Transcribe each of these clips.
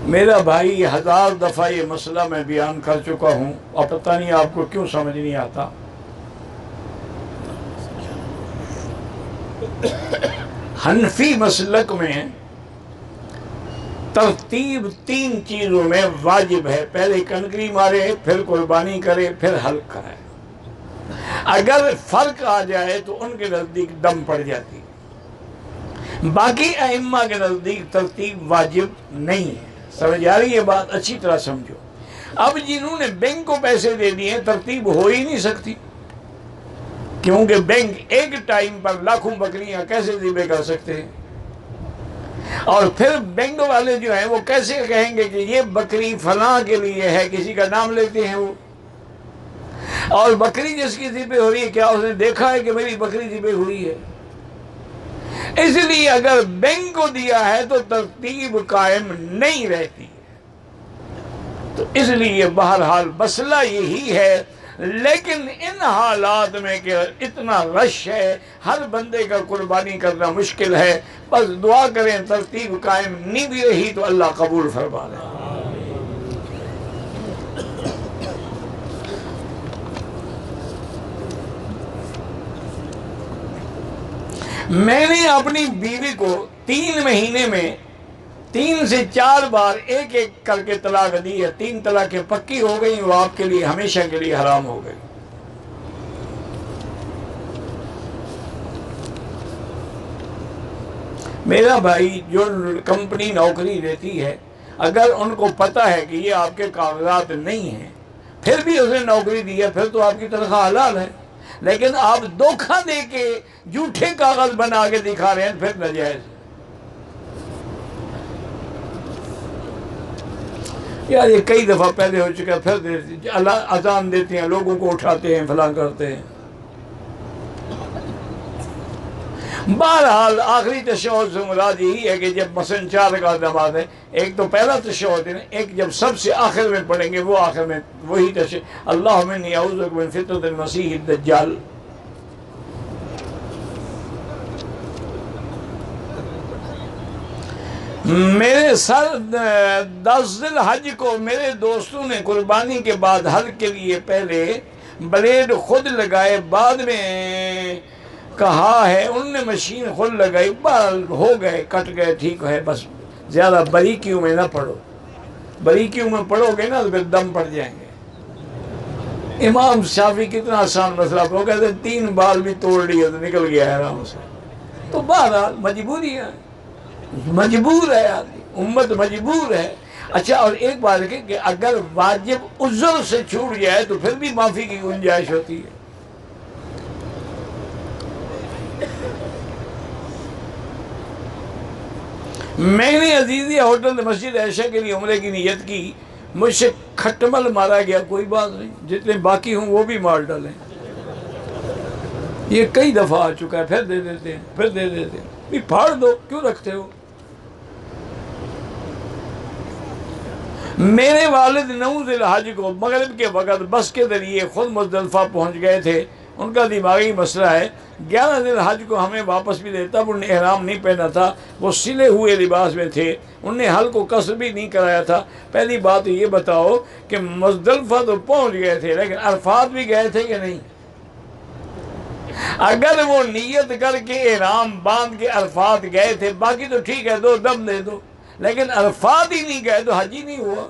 میرا بھائی 1000 دفعہ یہ مسئلہ میں بیان کر چکا ہوں اور پتہ نہیں آپ کو کیوں سمجھ نہیں آتا۔ حنفی مسلک میں ترتیب 3 چیزوں میں واجب ہے، پہلے کنکری مارے، پھر قربانی کرے، پھر حلق کرے۔ اگر فرق آ جائے تو ان کے نزدیک دم پڑ جاتی، باقی ائمہ کے نزدیک ترتیب واجب نہیں ہے۔ سمجھ آ رہی ہے بات؟ اچھی طرح سمجھو۔ اب جنہوں نے بینک کو پیسے دے دیے ترتیب ہو ہی نہیں سکتی، کیونکہ بینک ایک ٹائم پر لاکھوں بکریاں کیسے ذبح کر سکتے ہیں؟ اور پھر بینک والے جو ہیں وہ کیسے کہیں گے کہ یہ بکری فلاں کے لیے ہے، کسی کا نام لیتے ہیں وہ، اور بکری جس کی ذبح ہو رہی ہے کیا اس نے دیکھا ہے کہ میری بکری ذبح ہوئی ہے؟ اس لیے اگر بینک کو دیا ہے تو ترتیب قائم نہیں رہتی، تو اس لیے بہرحال مسئلہ یہی ہے۔ لیکن ان حالات میں کہ اتنا رش ہے، ہر بندے کا قربانی کرنا مشکل ہے، بس دعا کریں ترتیب قائم نہیں بھی رہی تو اللہ قبول فرما لے۔ میں نے اپنی بیوی کو 3 مہینے میں 3 سے 4 بار ایک ایک کر کے طلاق دی ہے، 3 طلاقیں پکی ہو گئی، وہ آپ کے لیے ہمیشہ کے لیے حرام ہو گئی۔ میرا بھائی جو کمپنی نوکری دیتی ہے، اگر ان کو پتہ ہے کہ یہ آپ کے کاغذات نہیں ہیں پھر بھی اسے نوکری دی ہے، پھر تو آپ کی تنخواہ حلال ہے، لیکن آپ دھوکہ دے کے جھوٹے کاغذ بنا کے دکھا رہے ہیں، پھر ناجائز ہے۔ یار یہ کئی دفعہ پہلے ہو چکا ہے، پھر اللہ اذان دیتے ہیں، لوگوں کو اٹھاتے ہیں، فلاں کرتے ہیں۔ بہرحال آخری تشہد سے مراد یہی ہے کہ جب مثلا 4 رکعت نماز ہے، ایک تو پہلا تشہد ہے، ایک جب سب سے آخر میں پڑھیں گے وہ آخر میں وہی تشہد، اللہم انی اعوذ بک من فتنۃ المسیح الدجال۔ میرے سر 10 ذی الحج کو میرے دوستوں نے قربانی کے بعد حلق کے لیے پہلے بلیڈ خود لگائے، بعد میں کہا ہے انہوں نے مشین خود لگائی، بال ہو گئے، کٹ گئے، ٹھیک ہے، بس زیادہ باریکیوں میں نہ پڑھو، باریکیوں میں پڑھو گے نا تو پھر دم پڑ جائیں گے۔ امام شافعی کتنا آسان مسئلہ، وہ کہتے ہیں 3 بال بھی توڑ لیے تو نکل گیا ہے آرام سے۔ تو بہرحال مجبوری ہے، مجبور ہے آدمی، امت مجبور ہے۔ اچھا، اور ایک بات ہے کہ اگر واجب عذر سے چھوٹ جائے تو پھر بھی معافی کی گنجائش ہوتی ہے۔ میں نے عزیزیہ ہوٹل مسجد عائشہ کے لیے عمرے کی نیت کی، مجھ سے کھٹمل مارا گیا، کوئی بات نہیں، جتنے باقی ہوں وہ بھی مار ڈالیں، یہ کئی دفعہ آ چکا ہے، پھر دے دیتے ہیں، پھر دے دیتے ہیں، بھی پھاڑ دو، کیوں رکھتے ہو؟ میرے والد 9 ذی الحج کو مغرب کے وقت بس کے ذریعے خود مزدلفہ پہنچ گئے تھے، ان کا دماغی مسئلہ ہے۔ 11 ذی الحج کو ہمیں واپس بھی دے، تب انہوں نے احرام نہیں پہنا تھا، وہ سلے ہوئے لباس میں تھے، انہوں نے حلق کو قصر بھی نہیں کرایا تھا۔ پہلی بات یہ بتاؤ کہ مزدلفہ تو پہنچ گئے تھے لیکن عرفات بھی گئے تھے کہ نہیں؟ اگر وہ نیت کر کے احرام باندھ کے عرفات گئے تھے، باقی تو ٹھیک ہے، 2 دم دے دو، لیکن عرفات ہی نہیں گئے تو حج ہی نہیں ہوا۔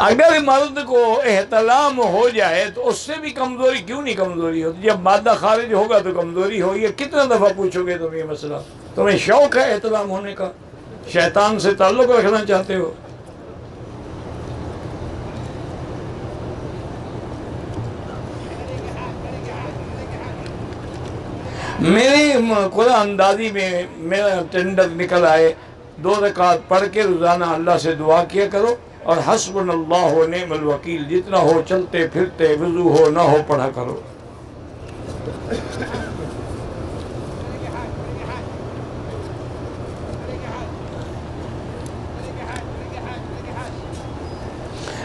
اگر مرد کو احتلام ہو جائے تو اس سے بھی کمزوری کیوں نہیں کمزوری ہوتی؟ جب مادہ خارج ہوگا تو کمزوری ہوگی۔ کتنا دفعہ پوچھو گے تم یہ مسئلہ؟ تمہیں شوق ہے احتلام ہونے کا؟ شیطان سے تعلق رکھنا چاہتے ہو؟ میرے قرآن اندازی میں میرا ٹینڈر نکل آئے، 2 رکعت پڑھ کے روزانہ اللہ سے دعا کیا کرو، اور حسبنا اللہ و نعم الوکیل جتنا ہو چلتے پھرتے وضو ہو نہ ہو پڑھا کرو۔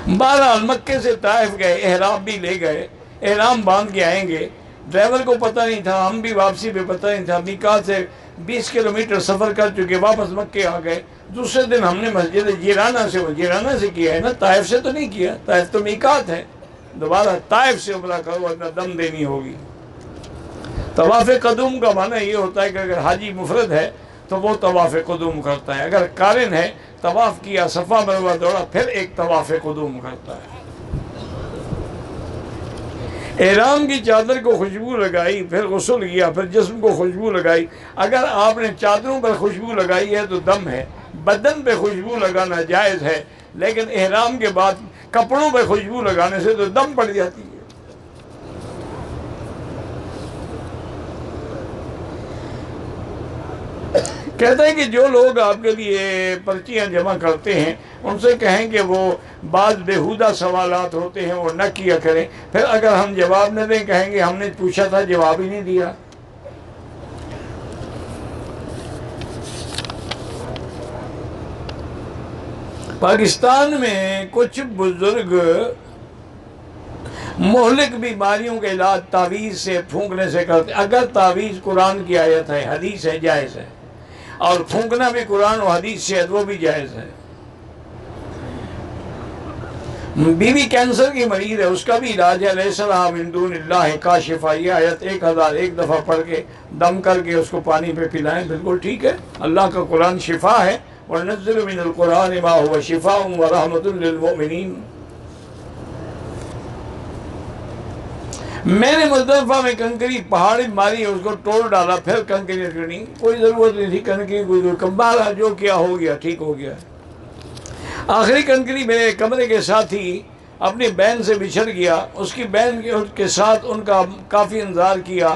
بہرحال مکے سے طائف گئے، احرام بھی لے گئے، احرام باندھ کے آئیں گے، ڈرائیور کو پتہ نہیں تھا، ہم بھی واپسی پہ پتہ نہیں تھا، میقات سے 20 کلومیٹر سفر کر چکے، واپس مکے آ گئے۔ دوسرے دن ہم نے مسجد جیرانہ سے کیا ہے نا، طائف سے تو نہیں کیا، طائف تو میقات ہے، دوبارہ طائف سے عمرہ کرو ورنہ دم دینی ہوگی۔ طواف قدوم کا معنی یہ ہوتا ہے کہ اگر حاجی مفرد ہے تو وہ طواف قدوم کرتا ہے، اگر قارن ہے طواف کیا، صفا مروہ دوڑا، پھر ایک طواف قدوم کرتا ہے۔ احرام کی چادر کو خوشبو لگائی، پھر غسل کیا، پھر جسم کو خوشبو لگائی۔ اگر آپ نے چادروں پر خوشبو لگائی ہے تو دم ہے، بدن پہ خوشبو لگانا جائز ہے، لیکن احرام کے بعد کپڑوں پہ خوشبو لگانے سے تو دم پڑ جاتی ہے۔ کہتے ہیں کہ جو لوگ آپ کے لیے پرچیاں جمع کرتے ہیں ان سے کہیں کہ وہ بعض بیہودہ سوالات ہوتے ہیں وہ نہ کیا کریں، پھر اگر ہم جواب نہ دیں کہیں گے ہم نے پوچھا تھا جواب ہی نہیں دیا۔ پاکستان میں کچھ بزرگ مہلک بیماریوں کے علاج تعویذ سے، پھونکنے سے کرتے، اگر تعویذ قرآن کی آیت ہے، حدیث ہے، جائز ہے، اور پھونکنا بھی قرآن و حدیث سے ہے وہ بھی جائز ہے۔ بیوی کینسر کی مریض ہے، اس کا بھی علاج ہے، لیس لہا من دون اللہ کاشفہ، یہ آیت 1001 دفعہ پڑھ کے دم کر کے اس کو پانی پہ پلائیں، بالکل ٹھیک ہے۔ اللہ کا قرآن شفا ہے، وَنَنَزِّلُ مِنَ الْقُرْآنِ مَا هُوَ شِفَاءٌ وَرَحْمَةٌ لِّلْمُؤْمِنِينَ۔ میں نے مزدلفہ میں کنکری پہاڑی ماری، اس کو توڑ ڈالا، پھر کنکری رکھنی، کوئی ضرورت نہیں تھی کنکری، کوئی کمبارہ جو کیا ہو گیا، ٹھیک ہو گیا۔ آخری کنکری میرے کمرے کے ساتھ ہی اپنی بہن سے بچھڑ گیا، اس کی بہن کے ساتھ ان کا کافی انتظار کیا،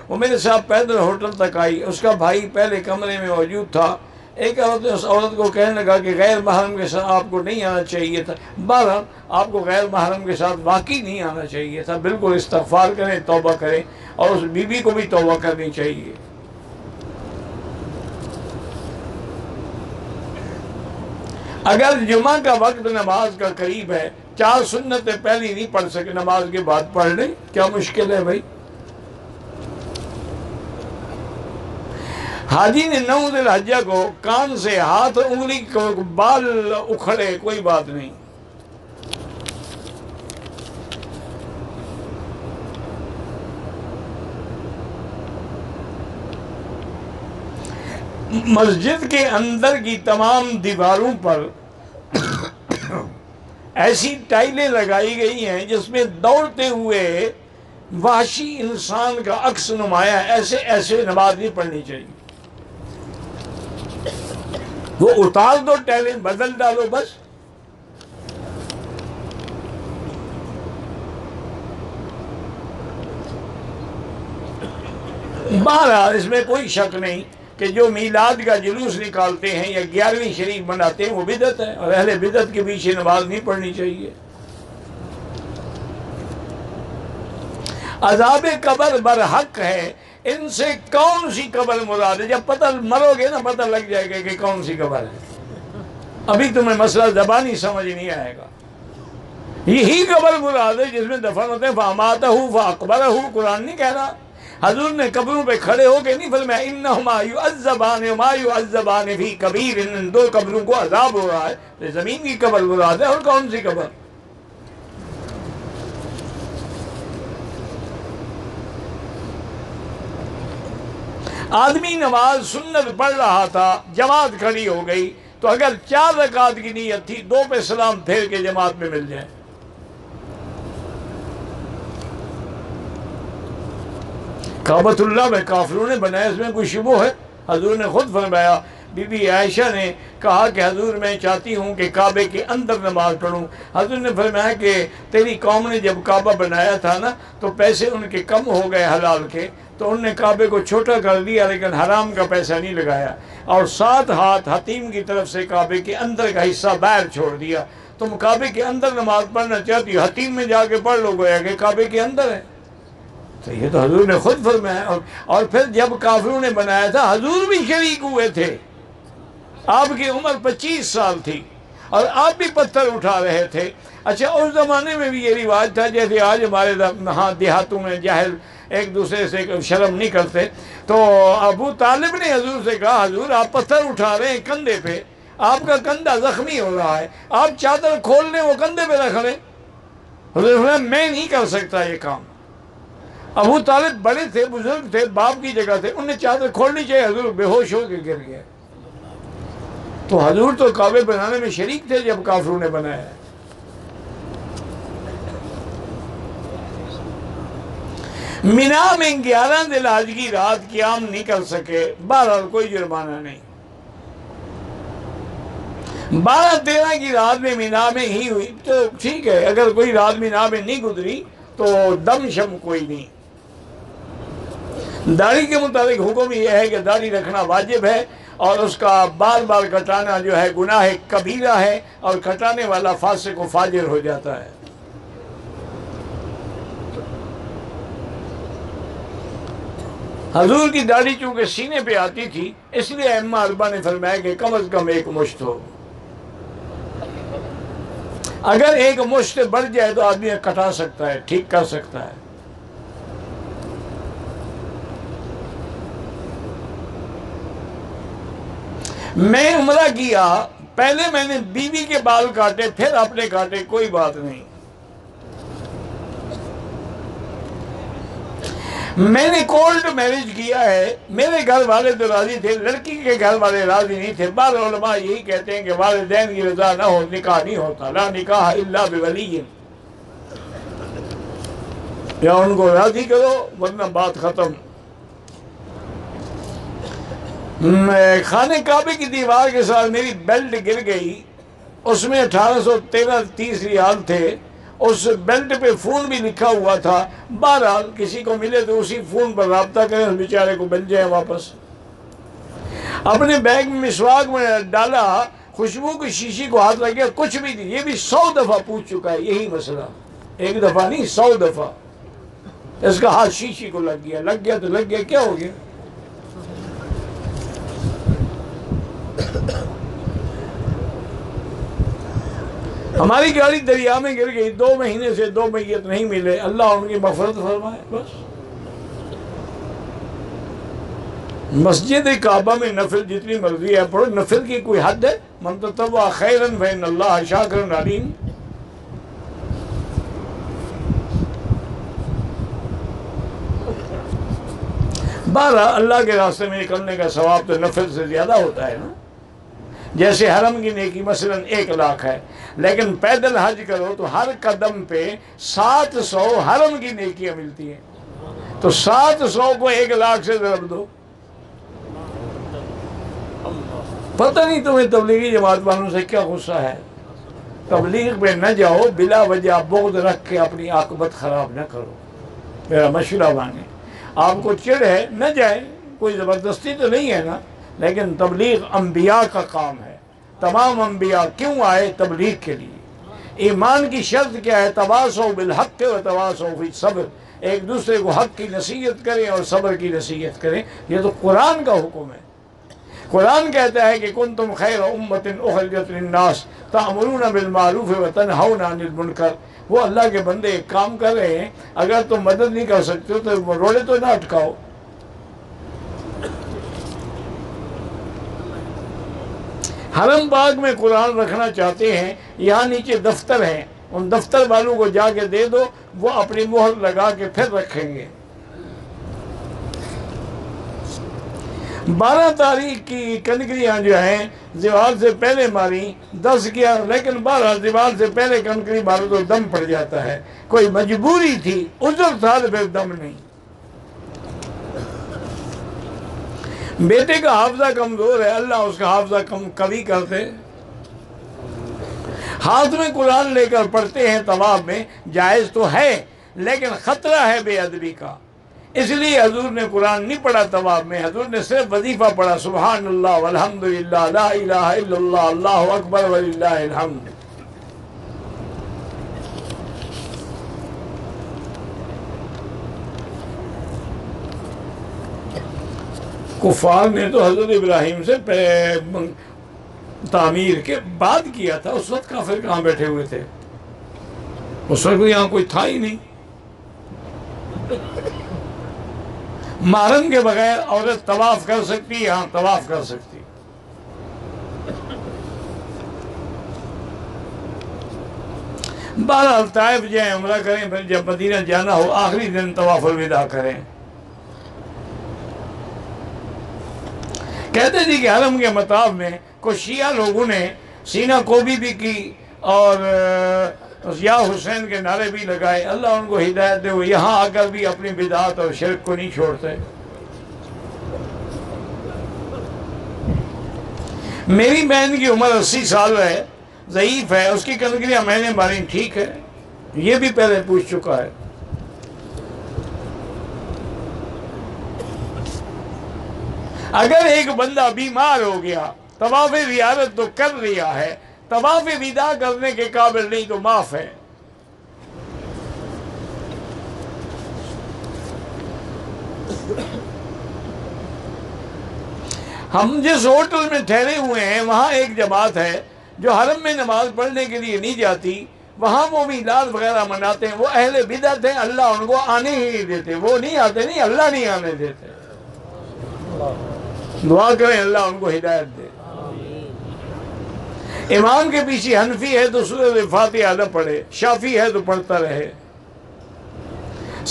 وہ میرے ساتھ پیدل ہوٹل تک آئی، اس کا بھائی پہلے کمرے میں موجود تھا۔ ایک عورت نے اس عورت کو کہنے لگا کہ غیر محرم کے ساتھ آپ کو نہیں آنا چاہیے تھا۔ بہرحال آپ کو غیر محرم کے ساتھ واقعی نہیں آنا چاہیے تھا، بالکل استغفار کریں، توبہ کریں، اور اس بیوی کو بھی توبہ کرنی چاہیے۔ اگر جمعہ کا وقت نماز کا قریب ہے، 4 سنتیں پہلی نہیں پڑھ سکے، نماز کے بعد پڑھ لیں، کیا مشکل ہے بھائی؟ حاجی نے 9 ذی الحجہ کو کان سے ہاتھ انگلی کو بال اکھڑے، کوئی بات نہیں۔ مسجد کے اندر کی تمام دیواروں پر ایسی ٹائلیں لگائی گئی ہیں جس میں دوڑتے ہوئے وحشی انسان کا عکس نمایاں، ایسے نماز نہیں پڑھنی چاہیے۔ وہ اتار دو، ٹائلیں بدل ڈالو، بس۔ بہرحال اس میں کوئی شک نہیں کہ جو میلاد کا جلوس نکالتے ہیں یا 11ویں شریف مناتے ہیں وہ بدعت ہے، اور اہل بدعت کے پیچھے نماز نہیں پڑھنی چاہیے۔ عذاب قبر برحق ہے، ان سے کون سی قبر مراد ہے؟ جب پتہ مرو گے نا پتہ لگ جائے گا کہ کون سی قبر ہے، ابھی تمہیں مسئلہ زبانی سمجھ نہیں آئے گا۔ یہی قبر مراد ہے جس میں دفن ہوتے ہیں، فَأَمَاتَهُ فَأَقْبَرَهُ، قرآن نہیں کہہ رہا۔ حضور نے قبروں پہ کھڑے ہو کے نہیں فرمایا اِنَّهُمَا يُعَذَّبَانِ وَمَا يُعَذَّبَانِ فِي كَبِيرٍ، ان 2 قبروں کو عذاب ہو رہا ہے، تو زمین کی قبر مراد ہے، اور کون سی قبر؟ آدمی نماز سنت پڑھ رہا تھا، جماعت کھڑی ہو گئی، تو اگر 4 رکعت کی نیت تھی، 2 پہ سلام پھیر کے جماعت میں مل جائے۔ کعبۃ اللہ میں کافروں نے بنایا، اس میں کوئی شبہ ہے؟ حضور نے خود فرمایا، بی بی عائشہ نے کہا کہ حضور میں چاہتی ہوں کہ کعبے کے اندر نماز پڑھوں۔ حضور نے فرمایا کہ تیری قوم نے جب کعبہ بنایا تھا نا تو پیسے ان کے کم ہو گئے حلال کے، تو انہوں نے کعبے کو چھوٹا کر دیا لیکن حرام کا پیسہ نہیں لگایا، اور 7 ہاتھ حتیم کی طرف سے کعبے کے اندر کا حصہ باہر چھوڑ دیا۔ تم کعبے کے اندر نماز پڑھنا چاہتی ہو، حتیم میں جا کے پڑھ لو، گویا کہ کعبے کے اندر ہے۔ تو یہ تو حضور نے خود فرمایا، اور پھر جب کافروں نے بنایا تھا حضور بھی شریک ہوئے تھے، آپ کی عمر 25 سال تھی اور آپ بھی پتھر اٹھا رہے تھے۔ اچھا، اس زمانے میں بھی یہ رواج تھا جیسے آج ہمارے ہاں دیہاتوں میں جاہل ایک دوسرے سے شرم نہیں کرتے. تو ابو طالب نے حضور سے کہا حضور آپ پتھر اٹھا رہے ہیں کندھے پہ, آپ کا کندھا زخمی ہو رہا ہے, آپ چادر کھول لیں وہ کندھے پہ رکھ لیں. حضور نے میں نہیں کر سکتا یہ کام. ابو طالب بڑے تھے, بزرگ تھے, باپ کی جگہ تھے, انہیں چادر کھولنی چاہیے, حضور بے ہوش ہو کے گر گئے. تو حضور تو کعبے بنانے میں شریک تھے جب کافروں نے بنایا. مینا میں 11 ذی الحج کی رات قیام نہیں کر سکے, بہرحال کوئی جرمانہ نہیں. 12-13 کی رات میں مینا میں ہی ہوئی تو ٹھیک ہے, اگر کوئی رات مینا میں نہیں گزری تو دم شم کوئی نہیں. داڑھی کے مطابق حکم یہ ہے کہ داڑھی رکھنا واجب ہے, اور اس کا بار بار کٹانا جو ہے گناہ کبیرہ ہے, اور کٹانے والا فاسق و فاجر ہو جاتا ہے. حضور کی داڑھی چونکہ سینے پہ آتی تھی, اس لیے ائمہ اربعہ نے فرمایا کہ کم از کم 1 مشت ہو. اگر 1 مشت بڑھ جائے تو آدمی کٹا سکتا ہے, ٹھیک کر سکتا ہے. میں عمرہ کیا, پہلے میں نے بیوی کے بال کاٹے, پھر اپنے کاٹے, کوئی بات نہیں. میں نے کولڈ میرج کیا ہے, میرے گھر والے تو راضی تھے, لڑکی کے گھر والے راضی نہیں تھے. بعض علماء یہی کہتے ہیں کہ والدین کی رضا نہ ہو نکاح نہیں ہوتا, لا نکاح الا بولی. یا ان کو راضی کرو ورنہ بات ختم. خانہ کعبے کی دیوار کے ساتھ میری بیلٹ گر گئی, اس میں 1813 ریال تھے, اس بیلٹ پہ فون بھی لکھا ہوا تھا. بہرحال کسی کو ملے تو اسی فون پر رابطہ کریں, اس بیچارے کو مل جائے واپس. اپنے بیگ میں مسواک میں ڈالا, خوشبو کی شیشی کو ہاتھ لگ گیا, کچھ بھی نہیں. یہ بھی 100 دفعہ پوچھ چکا ہے یہی مسئلہ, 1 دفعہ نہیں 100 دفعہ. اس کا ہاتھ شیشی کو لگ گیا تو لگ گیا, کیا ہو گیا؟ ہماری گاڑی دریا میں گر گئی, 2 مہینے سے 2 میت نہیں ملے, اللہ ان کی مغفرت فرمائے. بس مسجد کعبہ میں نفل جتنی مرضی ہے پڑھو, نفل کی کوئی حد ہے؟ من تطوع خیرا فإن اللہ شاکر علیم. بہرحال اللہ کے راستے میں نکلنے کا ثواب تو نفل سے زیادہ ہوتا ہے نا. جیسے حرم کی نیکی مثلا 1 لاکھ ہے, لیکن پیدل حج کرو تو ہر قدم پہ 700 حرم کی نیکیاں ملتی ہیں. تو 700 کو 1 لاکھ سے ضرب دو. پتہ نہیں تمہیں تبلیغی جماعت والوں سے کیا غصہ ہے. تبلیغ پہ نہ جاؤ, بلا وجہ بغض رکھ کے اپنی عاقبت خراب نہ کرو. میرا مشورہ مانیں, آپ کو چڑ ہے نہ جائیں, کوئی زبردستی تو نہیں ہے نا, لیکن تبلیغ انبیاء کا کام ہے. تمام انبیاء کیوں آئے؟ تبلیغ کے لیے. ایمان کی شرط کیا ہے؟ تواصوا بالحق و تواصوا بالصبر. ایک دوسرے کو حق کی نصیحت کریں اور صبر کی نصیحت کریں. یہ تو قرآن کا حکم ہے. قرآن کہتا ہے کہ کنتم خیر امۃ اخرجت للناس تأمرون بالمعروف وتنہون عن المنکر. وہ اللہ کے بندے ایک کام کر رہے ہیں, اگر تم مدد نہیں کر سکتے تو روڑے تو نہ اٹکاؤ. حرم باغ میں قرآن رکھنا چاہتے ہیں, یہاں نیچے دفتر ہیں, ان دفتر والوں کو جا کے دے دو, وہ اپنی مہر لگا کے پھر رکھیں گے. 12 تاریخ کی کنکریاں جو ہیں زوال سے پہلے ماری, 10 کیا, لیکن 12 زوال سے پہلے کنکری مارو تو دم پڑ جاتا ہے. کوئی مجبوری تھی, عذر تھا تو پھر دم نہیں. بیٹے کا حافظہ کمزور ہے, اللہ اس کا حافظہ قوی کر دے. ہاتھ میں قرآن لے کر پڑھتے ہیں طواف میں, جائز تو ہے لیکن خطرہ ہے بے ادبی کا. اس لیے حضور نے قرآن نہیں پڑھا طواف میں, حضور نے صرف وظیفہ پڑھا, سبحان اللہ والحمد للہ لا الہ الا اللہ اللہ اکبر وللہ الحمد. کفار نے تو حضرت ابراہیم سے تعمیر کے بعد کیا تھا. اس وقت کافر کہاں بیٹھے ہوئے تھے؟ اس وقت یہاں کوئی تھا ہی نہیں. محرم کے بغیر عورت طواف کر سکتی؟ ہاں طواف کر سکتی۔ بہرحال طائف جائیں، عمرہ کریں، پھر جب مدینہ جانا ہو آخری دن طواف الوداع کریں۔ کہتے تھے کہ حرم کے مطاف میں کچھ شیعہ لوگوں نے سینہ کوبی بھی کی اور یا حسین کے نعرے بھی لگائے۔ اللہ ان کو ہدایت دے، وہ یہاں آ کر بھی اپنی بدعات اور شرک کو نہیں چھوڑتے۔ میری بہن کی عمر 80 سال ہے، ضعیف ہے، اس کی کنکریاں میں نے ماری، ٹھیک ہے، یہ بھی پہلے پوچھ چکا ہے۔ اگر ایک بندہ بیمار ہو گیا، طواف زیارت تو کر رہا ہے، طواف وداع کرنے کے قابل نہیں تو معاف ہے۔ ہم جس ہوٹل میں ٹھہرے ہوئے ہیں وہاں ایک جماعت ہے جو حرم میں نماز پڑھنے کے لیے نہیں جاتی، وہاں وہ میلاد وغیرہ مناتے ہیں، وہ اہل بدعت ہیں، اللہ ان کو آنے ہی نہیں دیتے، وہ نہیں آتے، نہیں اللہ نہیں آنے دیتے۔ دعا کریں اللہ ان کو ہدایت دے۔ امام کے پیچھے حنفی ہے تو سورۃ فاتحہ نہ پڑھے، شافی ہے تو پڑھتا رہے۔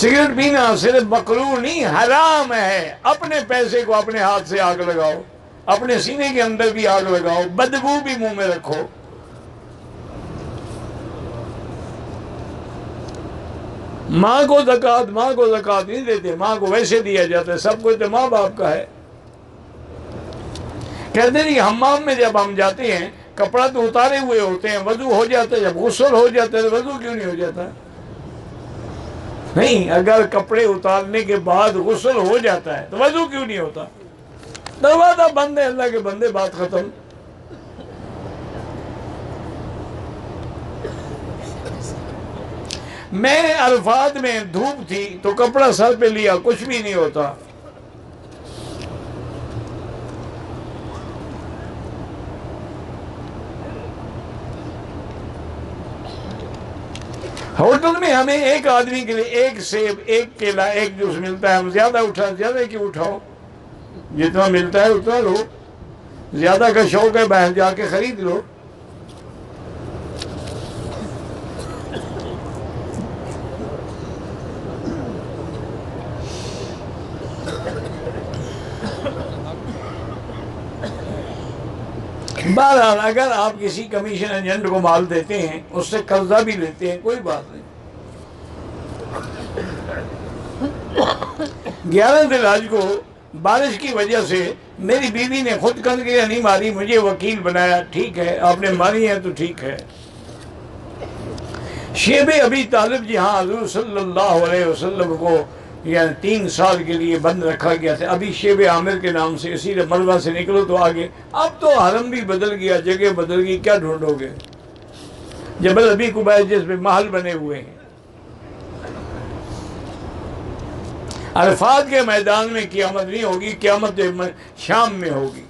سگریٹ پینا صرف مکروہ نہیں، حرام ہے۔ اپنے پیسے کو اپنے ہاتھ سے آگ لگاؤ، اپنے سینے کے اندر بھی آگ لگاؤ، بدبو بھی منہ میں رکھو۔ ماں کو زکوٰۃ نہیں دیتے، ماں کو ویسے دیا جاتا ہے، سب کچھ تو ماں باپ کا ہے۔ کہتے ہیں کہ حمام میں جب ہم جاتے ہیں کپڑا تو اتارے ہوئے ہوتے ہیں، وضو ہو جاتا ہے، جب غسل ہو جاتا ہے تو وضو کیوں نہیں ہو جاتا؟ نہیں، اگر کپڑے اتارنے کے بعد غسل ہو جاتا ہے تو وضو کیوں نہیں ہوتا؟ دروازہ بند ہے، اللہ کے بندے، بات ختم۔ میں عرفات میں دھوپ تھی تو کپڑا سر پہ لیا، کچھ بھی نہیں ہوتا۔ ہوٹل میں ہمیں ایک آدمی کے لیے ایک سیب، ایک کیلا، ایک جوس ملتا ہے، ہم زیادہ زیادہ کیوں اٹھاؤ؟ جتنا ملتا ہے اتنا لو، زیادہ کا شوق ہے باہر جا کے خرید لو۔ بہرحال اگر آپ کسی کمیشن ایجنٹ کو مال دیتے ہیں، اس سے قرضہ بھی لیتے ہیں، کوئی بات نہیں۔ 11 ذی الحج کو بارش کی وجہ سے میری بیوی نے خود کنکریاں نہیں ماری، مجھے وکیل بنایا، ٹھیک ہے، آپ نے ماری ہیں تو ٹھیک ہے۔ شیب ابی طالب جہاں حضور صلی اللہ علیہ وسلم کو یعنی 3 سال کے لیے بند رکھا گیا تھا، ابھی شیب عامر کے نام سے، اسی لیے مروہ سے نکلو تو آگے۔ اب تو حرم بھی بدل گیا، جگہ بدل گئی، کیا ڈھونڈو گے؟ جبل ابی قبیس جس میں محل بنے ہوئے ہیں۔ عرفات کے میدان میں قیامت نہیں ہوگی، قیامت شام میں ہوگی۔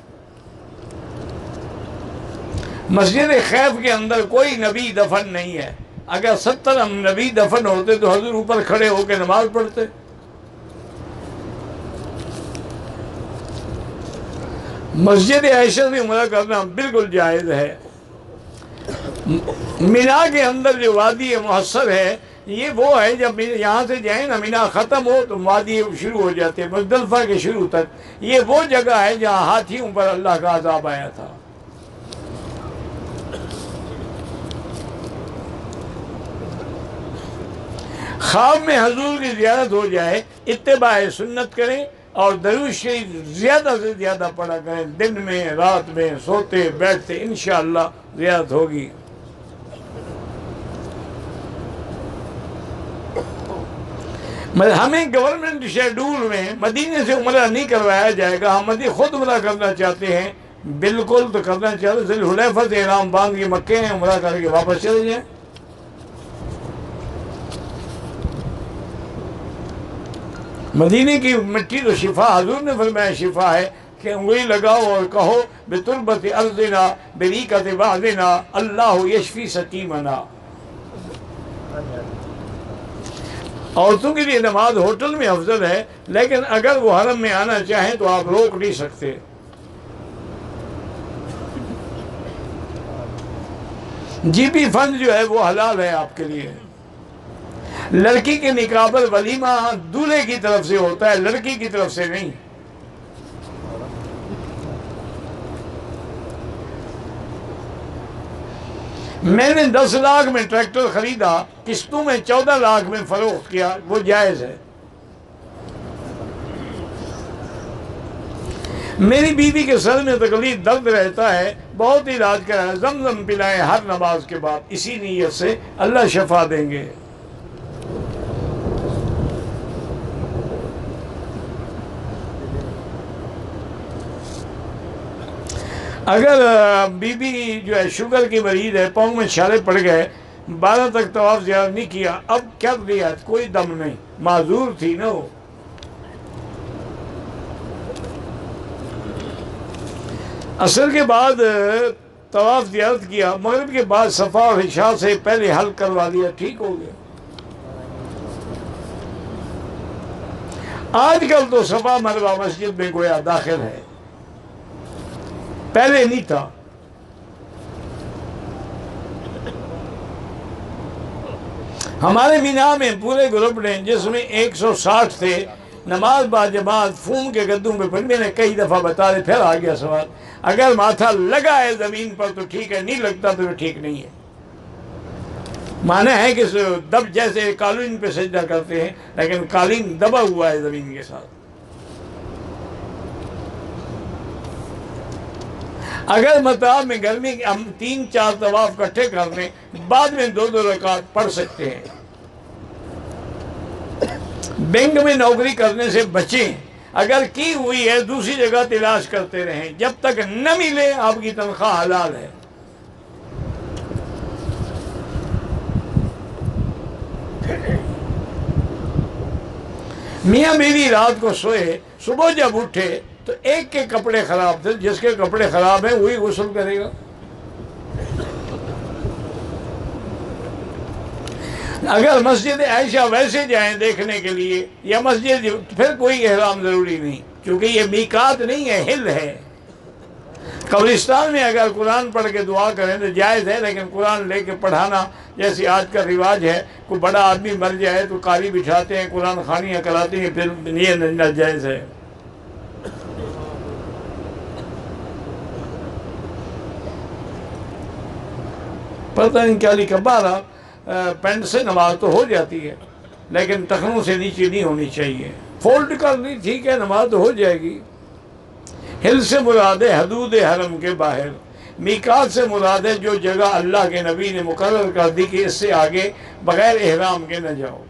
مسجد خیف کے اندر کوئی نبی دفن نہیں ہے۔ اگر 70 نبی دفن ہوتے تو حضور اوپر کھڑے ہو کے نماز پڑھتے۔ مسجد عائشہ سے عمرہ کرنا بالکل جائز ہے۔ مینا کے اندر جو وادی محصر ہے، یہ وہ ہے جب یہاں سے جائیں نا مینا ختم ہو تو وادی شروع ہو جاتے ہیں مزدلفہ کے شروع تک۔ یہ وہ جگہ ہے جہاں ہاتھیوں پر اللہ کا عذاب آیا تھا۔ خواب میں حضور کی زیارت ہو جائے، اتباع سنت کریں اور درود شریف زیادہ سے زیادہ پڑھا کریں، دن میں رات میں سوتے بیٹھتے، انشاءاللہ زیارت ہوگی۔ ہمیں گورنمنٹ شیڈول میں مدینے سے عمرہ نہیں کروایا جائے گا، ہم خود عمرہ کرنا چاہتے ہیں، بالکل تو کرنا چاہتے، ذی الحلیفہ سے احرام باندھ کے مکے ہیں، عمرہ کر کے واپس چلے جائیں۔ مدینے کی مٹی تو شفا، حضور نے فرمایا شفا ہے، کہ انگلی لگاؤ اور کہو بتربت ارضنا بریقت بعضنا اللہ یشفی سقیمنا۔ عورتوں کے لیے نماز ہوٹل میں افضل ہے، لیکن اگر وہ حرم میں آنا چاہیں تو آپ روک نہیں سکتے۔ جی بی فن جو ہے وہ حلال ہے آپ کے لیے۔ لڑکی کے نکاح پر ولیمہ دولہے کی طرف سے ہوتا ہے، لڑکی کی طرف سے نہیں۔ میں نے 10 لاکھ میں ٹریکٹر خریدا، قسطوں میں 14 لاکھ میں فروخت کیا، وہ جائز ہے۔ میری بیوی کے سر میں تکلیف درد رہتا ہے، بہت علاج کرایا، زمزم پلائیں ہر نماز کے بعد، اسی نیت سے اللہ شفا دیں گے۔ اگر بی جو ہے شوگر کی مریض ہے، پاؤں میں چھالے پڑ گئے، 12 تک طواف زیارت نہیں کیا، اب کیا دیا؟ کوئی دم نہیں، معذور تھی نا وہ۔ عصر کے بعد طواف زیارت کیا، مغرب کے بعد صفا اور عشاء سے پہلے حل کروا لیا، ٹھیک ہو گیا۔ آج کل تو صفا مروا مسجد میں گویا داخل ہے، پہلے نہیں تھا۔ ہمارے مینا میں پورے گروپ نے، جس میں 160 تھے، نماز با جماعت فون کے گدوں پہ پڑھی۔ میں نے کئی دفعہ بتا دے، پھر آ گیا سوال۔ اگر ماتھا لگا ہے زمین پر تو ٹھیک ہے، نہیں لگتا تو ٹھیک نہیں ہے۔ مانا ہے کہ دب جیسے قالین پہ سجدہ کرتے ہیں، لیکن قالین دبا ہوا ہے زمین کے ساتھ۔ اگر مطاف میں گرمی کے ہم 3-4 طواف کٹھے کر لیں، بعد میں 2 رکعت پڑھ سکتے ہیں۔ بینک میں نوکری کرنے سے بچیں، اگر کی ہوئی ہے دوسری جگہ تلاش کرتے رہیں، جب تک نہ ملے آپ کی تنخواہ حلال ہے۔ میاں بیوی رات کو سوئے، صبح جب اٹھے تو ایک کے کپڑے خراب تھے، جس کے کپڑے خراب ہیں وہی غسل کرے گا۔ اگر مسجد عائشہ ویسے جائیں دیکھنے کے لیے، یا مسجد، پھر کوئی احرام ضروری نہیں، کیونکہ یہ میقات نہیں ہے، ہل ہے۔ قبرستان میں اگر قرآن پڑھ کے دعا کریں تو جائز ہے، لیکن قرآن لے کے پڑھانا جیسے آج کا رواج ہے، کوئی بڑا آدمی مر جائے تو قاری بٹھاتے ہیں، قرآن خوانیاں کراتے ہیں، پھر یہ ناجائز ہے۔ پتہ نہیں کیا لکھا، بارہ پینٹ سے نماز تو ہو جاتی ہے، لیکن ٹخنوں سے نیچے نہیں ہونی چاہیے۔ فولڈ کر لی ٹھیک ہے، نماز تو ہو جائے گی۔ ہل سے مراد ہے حدود حرم کے باہر، میقات سے مراد ہے جو جگہ اللہ کے نبی نے مقرر کر دی کہ اس سے آگے بغیر احرام کے نہ جاؤ۔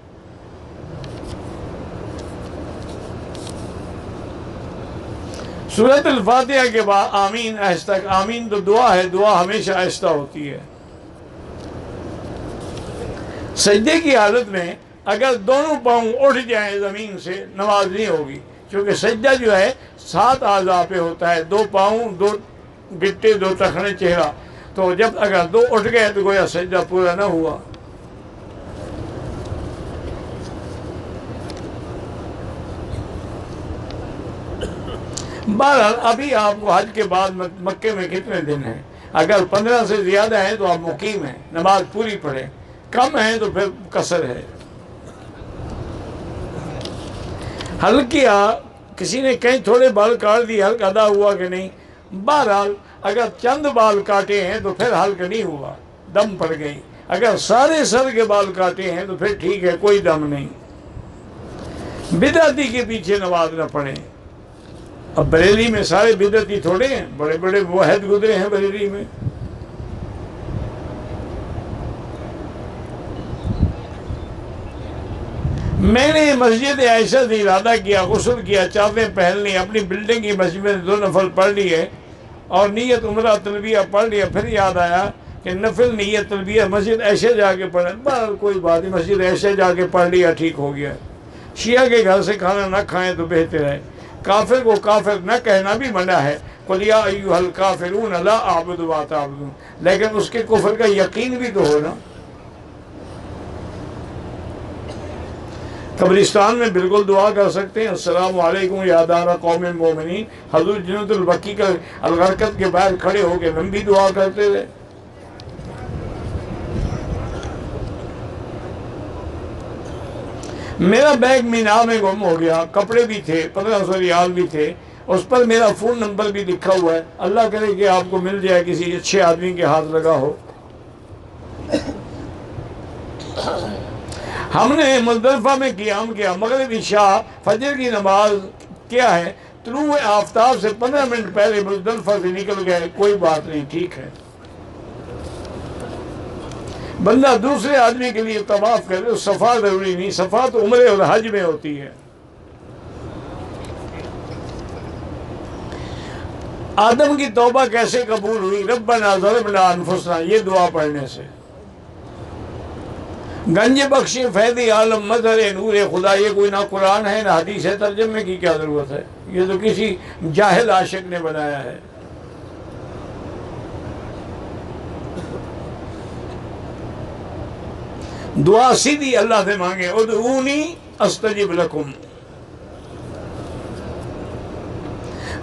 سورۃ الفاتحہ کے بعد آمین آہستہ، آمین تو دعا ہے، دعا ہمیشہ آہستہ ہوتی ہے۔ سجدے کی حالت میں اگر دونوں پاؤں اٹھ جائیں زمین سے، نماز نہیں ہوگی، کیونکہ سجدہ جو ہے 7 اعضاء پہ ہوتا ہے، 2 پاؤں، 2 گٹے، 2 ٹخنے، چہرہ، تو جب اگر 2 اٹھ گئے تو گویا سجدہ پورا نہ ہوا۔ بہرحال ابھی آپ کو حج کے بعد مکے میں کتنے دن ہیں؟ اگر 15 سے زیادہ ہیں تو آپ مقیم ہیں، نماز پوری پڑھیں، کم ہیں تو پھر قصر ہے۔ حلق کیا، کسی نے کہیں تھوڑے بال کاٹ دی، حلق ادا ہوا کہ نہیں؟ بہرحال اگر چند بال کاٹے ہیں تو پھر حلق نہیں ہوا، دم پڑ گئی۔ اگر سارے سر کے بال کاٹے ہیں تو پھر ٹھیک ہے، کوئی دم نہیں۔ بدعتی کے پیچھے نماز نہ پڑھیں۔ اب بریلی میں سارے بدعتی تھوڑے ہیں، بڑے بڑے موحد گزرے ہیں بریلی میں۔ میں نے مسجد عائشہ سے ارادہ کیا، غسل کیا، چادریں پہن لی، اپنی بلڈنگ کی مسجد میں 2 نفل پڑھ لیے اور نیت عمرہ تلبیہ پڑھ لیا۔ پھر یاد آیا کہ نفل نیت تلبیہ مسجد عائشہ جا کے پڑھیں، بہرحال کوئی بات نہیں، مسجد عائشہ جا کے پڑھ لیا، ٹھیک ہو گیا۔ شیعہ کے گھر سے کھانا نہ کھائیں تو بہتر ہے۔ کافر کو کافر نہ کہنا بھی منع ہے، قُلْ يَا أَيُّهَا الْكَافِرُونَ لَا أَعْبُدُ مَا تَعْبُدُونَ، لیکن اس کے کفر کا یقین بھی تو ہو نا۔ قبرستان میں بالکل دعا کر سکتے ہیں، السلام علیکم یا دار قوم مومنین۔ حضور جنت البقیع کا الغرقد کے باہر کھڑے ہو کے لمبی دعا کرتے رہے۔ میرا بیگ مینا میں گم ہو گیا، کپڑے بھی تھے، 1500 ریال بھی تھے، اس پر میرا فون نمبر بھی لکھا ہوا ہے، اللہ کرے کہ آپ کو مل جائے، کسی اچھے آدمی کے ہاتھ لگا ہو۔ ہم نے مزدلفہ میں قیام کیا، مغرب عشاء فجر کی نماز کیا ہے، طلوع آفتاب سے 15 منٹ پہلے مزدلفہ سے نکل گئے، کوئی بات نہیں، ٹھیک ہے۔ بندہ دوسرے آدمی کے لیے طواف کرے، صفا ضروری نہیں، صفا تو عمرے اور حج میں ہوتی ہے۔ آدم کی توبہ کیسے قبول ہوئی؟ ربنا ظلمنا انفسنا، یہ دعا پڑھنے سے۔ گنج بخش فیض عالم مظہر نور خدا، یہ کوئی نہ قرآن ہے نہ حدیث ہے، ترجمے کی کیا ضرورت ہے؟ یہ تو کسی جاہل عاشق نے بنایا ہے۔ دعا سیدھی اللہ سے مانگے، ادعونی استجب لکم۔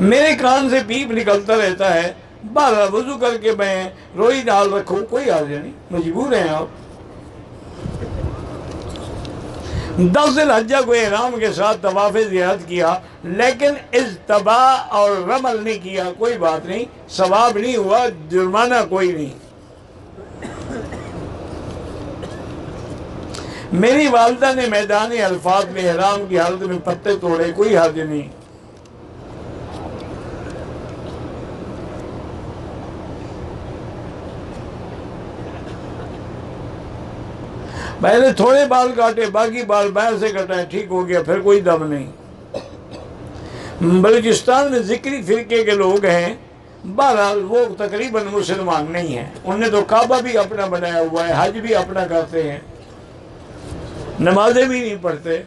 میرے کان سے پیپ نکلتا رہتا ہے، بہرحال وضو کر کے میں روئی ڈال رکھوں، کوئی حرج نہیں، مجبور ہیں آپ۔ 10 ذی الحجہ کو احرام کے ساتھ طواف زیارت کیا، لیکن اجتباء اور رمل نہیں کیا، کوئی بات نہیں، ثواب نہیں ہوا، جرمانہ کوئی نہیں۔ میری والدہ نے میدان الفاظ میں احرام کی حالت میں پتے توڑے، کوئی حرج نہیں۔ پہلے تھوڑے بال کاٹے، باقی بال باہر سے کٹائے، ٹھیک ہو گیا، پھر کوئی دم نہیں۔ بلوچستان میں ذکری فرقے کے لوگ ہیں، بہرحال وہ تقریباً مسلمان نہیں ہیں، انہوں نے تو کعبہ بھی اپنا بنایا ہوا ہے، حج بھی اپنا کرتے ہیں، نمازیں بھی نہیں پڑھتے،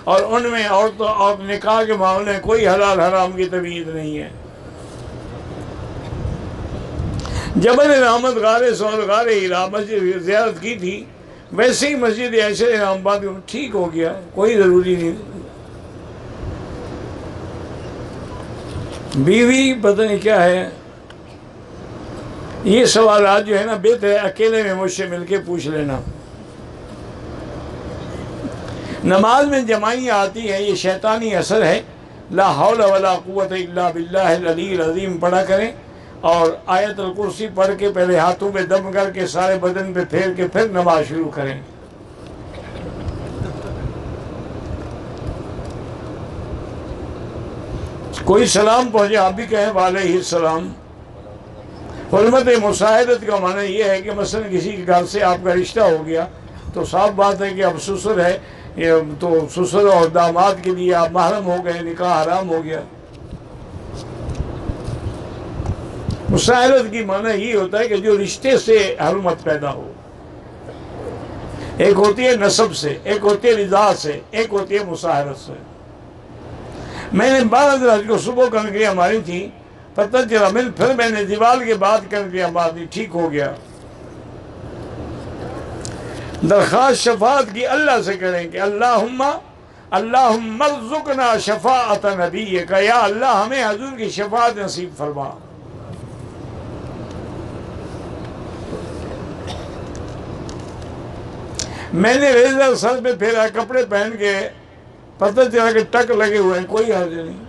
اور ان میں عورتوں اور نکاح کے معاملے میں کوئی حلال حرام کی تمیز نہیں ہے۔ جبل رحمت غار سول غار ہیرا مسجد زیارت کی تھی، ویسے ہی مسجد ایسے اسلام آباد میں ٹھیک ہو گیا، کوئی ضروری نہیں۔ بیوی پتہ نہیں کیا ہے، یہ سوالات جو ہے نا بہتر ہے اکیلے میں مجھ سے مل کے پوچھ لینا۔ نماز میں جمائیاں آتی ہیں، یہ شیطانی اثر ہے، لا حول ولا قوت الا باللہ العلی العظیم پڑھا کریں، اور آیت الکرسی پڑھ کے پہلے ہاتھوں پہ دم کر کے سارے بدن پہ پھیر کے پھر نماز شروع کریں۔ کوئی سلام پہنچے آپ بھی کہیں وعلیہ السلام۔ حرمت مصاحبت کا معنی یہ ہے کہ مثلا کسی کے گھر سے آپ کا رشتہ ہو گیا تو صاف بات ہے کہ اب سسر ہے، تو سسر اور داماد کے لیے آپ محرم ہو گئے، نکاح حرام ہو گیا۔ مصاحبت کی معنی یہ ہوتا ہے کہ جو رشتے سے حرمت پیدا ہو، ایک ہوتی ہے نسب سے، ایک ہوتی ہے رضا سے، ایک ہوتی ہے مصاحبت سے۔ میں نے 12 ذی الحجہ کو صبح کنکریاں ماری تھی، پتہ چلا پھر میں نے دیوال کے بعد کنکریاں مار دی، ٹھیک ہو گیا۔ درخواست شفاعت کی اللہ سے کریں کہ اللہم ارزقنا شفاعت نبیک، یا اللہ ہمیں حضور کی شفاعت نصیب فرما۔ میں نے ریزر سر پہ پھیرا، کپڑے پہن کے، پتہ چلا کہ ٹک لگے ہوئے ہیں، کوئی حرج نہیں۔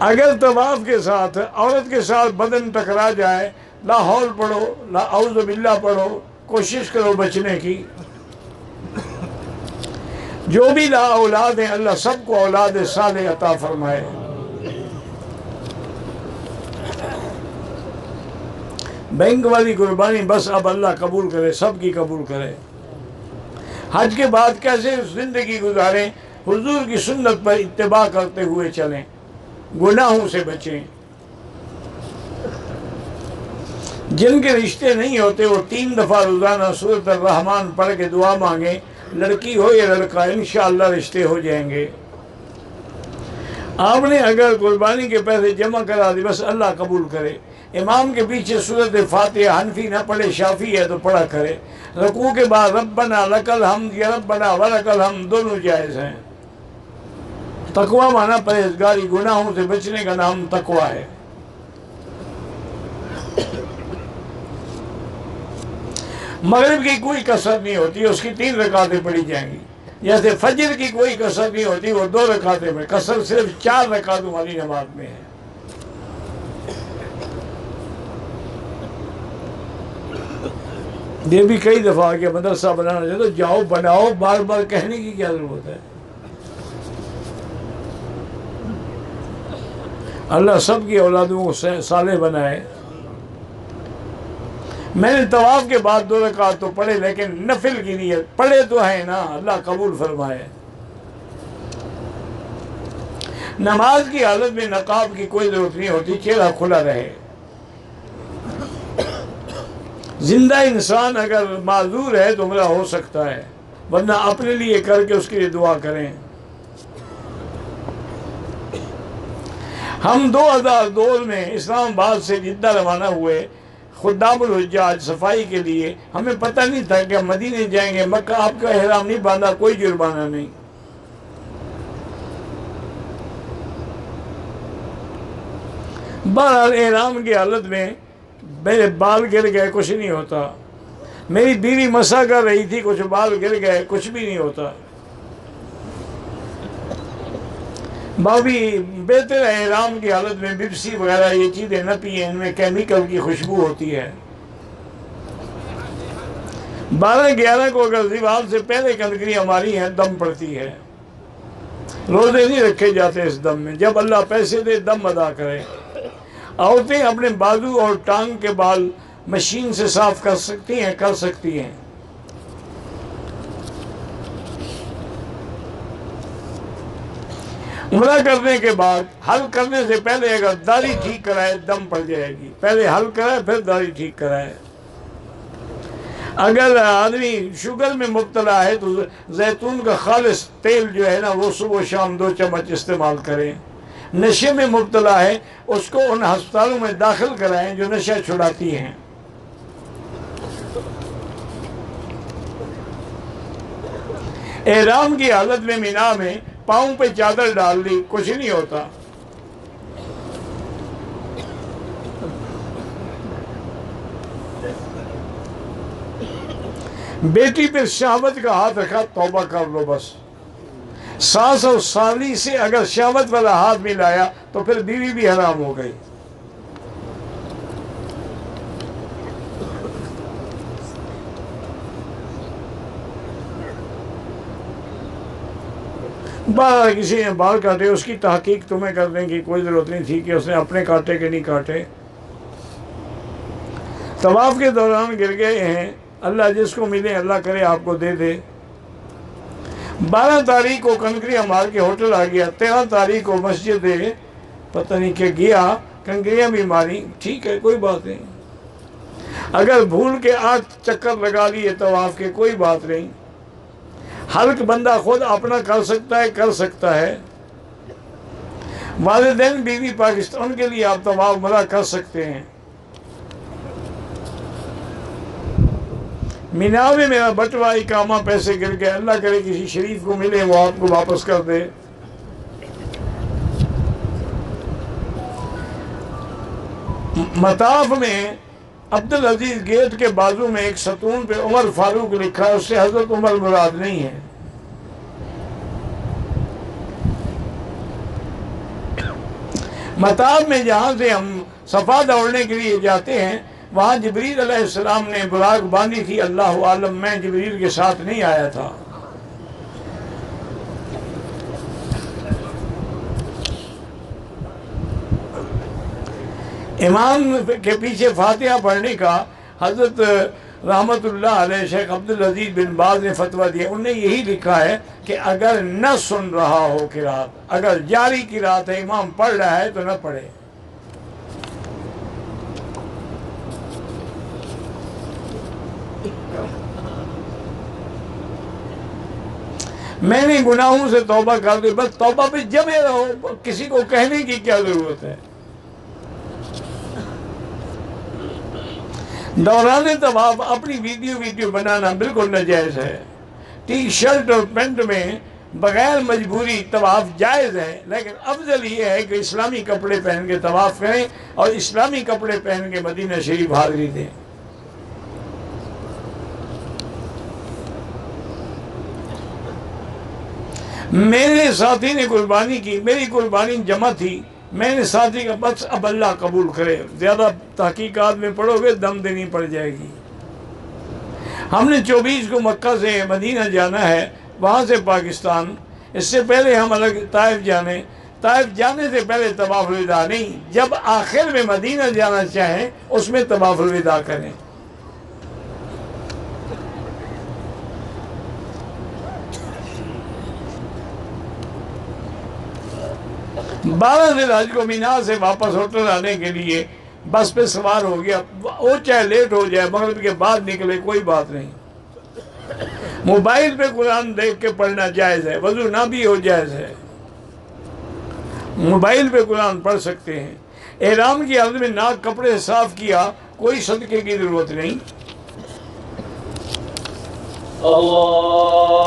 اگر طواف کے ساتھ عورت کے ساتھ بدن ٹکرا جائے، لا حول پڑھو، لا اعوذ باللہ پڑھو، کوشش کرو بچنے کی۔ جو بھی لا اولاد ہیں اللہ سب کو اولاد صالح عطا فرمائے۔ بینک والی قربانی بس اب اللہ قبول کرے، سب کی قبول کرے۔ حج کے بعد کیسے زندگی گزاریں؟ حضور کی سنت پر اتباع کرتے ہوئے چلیں، گناہوں سے بچیں۔ جن کے رشتے نہیں ہوتے وہ 3 دفعہ روزانہ سورۃ الرحمن پڑھ کے دعا مانگیں، لڑکی ہو یا لڑکا، انشاءاللہ رشتے ہو جائیں گے۔ آپ نے اگر قربانی کے پیسے جمع کرا دی، بس اللہ قبول کرے۔ امام کے پیچھے سورت فاتحہ حنفی نہ پڑھے، شافی ہے تو پڑھا کرے۔ رکوع کے بعد ربنا لک الحمد یا ربنا ولک الحمد دونوں جائز ہیں۔ تقوی مانا پرہیزگاری، گناہوں سے بچنے کا نام تقوی ہے۔ مغرب کی کوئی کثر نہیں ہوتی، اس کی 3 رکعتیں پڑھی جائیں گی۔ جیسے فجر کی کوئی کثر نہیں ہوتی، وہ 2 رکعتیں میں، کثر صرف 4 رکعتوں والی نماز میں ہے۔ یہ بھی کئی دفعہ کہ مدرسہ بنانا چاہے تو جاؤ بناؤ، بار بار کہنے کی کیا ضرورت ہے؟ اللہ سب کی اولادوں کو صالح بنائے۔ میں نے طواف کے بعد 2 رکعت تو پڑھے، لیکن نفل کی نیت پڑھے تو ہیں نا، اللہ قبول فرمائے۔ نماز کی حالت میں نقاب کی کوئی ضرورت نہیں ہوتی، چہرہ کھلا رہے۔ زندہ انسان اگر معذور ہے تو گمراہ ہو سکتا ہے، ورنہ اپنے لیے کر کے اس کے لیے دعا کریں۔ ہم 2002 میں اسلام آباد سے جدہ روانہ ہوئے خدام الحجاج صفائی کے لیے۔ ہمیں پتہ نہیں تھا کہ ہم مدینے جائیں گے۔ مکہ آپ کا احرام نہیں باندھا، کوئی جرمانہ نہیں۔ بہرحال احرام کی حالت میں میرے بال گر گئے، کچھ نہیں ہوتا۔ میری بیوی مسا کر رہی تھی، کچھ بال گر گئے، کچھ بھی نہیں ہوتا۔ بھابی بہتر ہے احرام کی حالت میں بپسی وغیرہ یہ چیزیں نہ پئیں، ان میں کیمیکل کی خوشبو ہوتی ہے۔ 12-11 کو اگر زوال سے پہلے کنکری ہماری ہیں، دم پڑتی ہے۔ روزے نہیں رکھے جاتے اس دم میں، جب اللہ پیسے دے دم ادا کرے۔ عورتیں اپنے بازو اور ٹانگ کے بال مشین سے صاف کر سکتی ہیں۔ عمرہ کرنے کے بعد حل کرنے سے پہلے اگر داڑھی ٹھیک کرائے دم پڑ جائے گی۔ پہلے حل کرائے پھر داڑھی ٹھیک کرائے۔ اگر آدمی شوگر میں مبتلا ہے تو زیتون کا خالص تیل جو ہے نا وہ صبح و شام 2 چمچ استعمال کریں۔ نشے میں مبتلا ہے اس کو ان ہسپتالوں میں داخل کرائیں جو نشہ چھڑاتی ہیں۔ احرام کی حالت میں مینا میں پاؤں پہ چادر ڈال دی، کچھ نہیں ہوتا۔ بیٹی پہ شہوت کا ہاتھ رکھا، توبہ کر لو بس۔ ساس اور سالی سے اگر شہوت والا ہاتھ ملایا تو پھر بیوی بھی حرام ہو گئی۔ کسی نے بال کاٹے، اس کی تحقیق تمہیں کرنے کی کوئی ضرورت نہیں تھی کہ اس نے اپنے کاٹے کہ نہیں کاٹے۔ طواف کے دوران گر گئے ہیں، اللہ جس کو ملے اللہ کرے آپ کو دے دے۔ 12 تاریخ کو کنکریاں مار کے ہوٹل آ گیا، 13 تاریخ کو مسجد پتہ نہیں کہ گیا، کنکریاں بھی ماری، ٹھیک ہے کوئی بات نہیں۔ اگر بھول کے 8 چکر لگا لیے طواف کے کوئی بات نہیں۔ حلق بندہ خود اپنا کر سکتا ہے۔ والدین بیوی پاکستان کے لیے آپ طواف عمرہ کر سکتے ہیں۔ مینا میں میرا بٹوا اقامہ پیسے گر گئے، اللہ کرے کسی شریف کو ملے وہ آپ کو واپس کر دے۔ مطاف میں عبدالعزیز گیٹ کے بازو میں ایک ستون پہ عمر فاروق لکھا ہے، اس سے حضرت عمر مراد نہیں ہے۔ مطاف میں جہاں سے ہم صفا دوڑنے کے لیے جاتے ہیں وہاں جبریل علیہ السلام نے براق باندھی تھی، اللہ عالم میں جبریل کے ساتھ نہیں آیا تھا۔ امام کے پیچھے فاتحہ پڑھنے کا حضرت رحمت اللہ علیہ شیخ عبدالعزیز بن باز نے فتویٰ دیا۔ انہوں نے یہی لکھا ہے کہ اگر نہ سن رہا ہو قرات، اگر جاری قرات ہے امام پڑھ رہا ہے تو نہ پڑھے۔ میں نے گناہوں سے توبہ کر دی، بس توبہ پہ جمے رہو، کسی کو کہنے کی کیا ضرورت ہے؟ دوران طواف اپنی ویڈیو بنانا بالکل ناجائز ہے۔ ٹی شرٹ اور پینٹ میں بغیر مجبوری طواف جائز ہے، لیکن افضل یہ ہے کہ اسلامی کپڑے پہن کے طواف کریں اور اسلامی کپڑے پہن کے مدینہ شریف حاضری دیں۔ میرے ساتھی نے قربانی کی، میری قربانی جمع تھی، میں نے ساتھی کا بس اب اللہ قبول کرے، زیادہ تحقیقات میں پڑھو گے دم دینی پڑ جائے گی۔ ہم نے 24 کو مکہ سے مدینہ جانا ہے، وہاں سے پاکستان۔ اس سے پہلے ہم الگ طائف جانے سے پہلے طواف الوداع نہیں، جب آخر میں مدینہ جانا چاہیں اس میں طواف الوداع کریں۔ 12 ذی الحج کو مینا سے واپس ہوٹل آنے کے لیے بس پہ سوار ہو گیا، وہ چاہے لیٹ ہو جائے، مغرب کے بعد نکلے کوئی بات نہیں۔ موبائل پہ قرآن دیکھ کے پڑھنا جائز ہے، وضو نہ بھی ہو جائز ہے، موبائل پہ قرآن پڑھ سکتے ہیں۔ احرام کی حالت میں ناک کپڑے سے صاف کیا، کوئی صدقے کی ضرورت نہیں۔ اللہ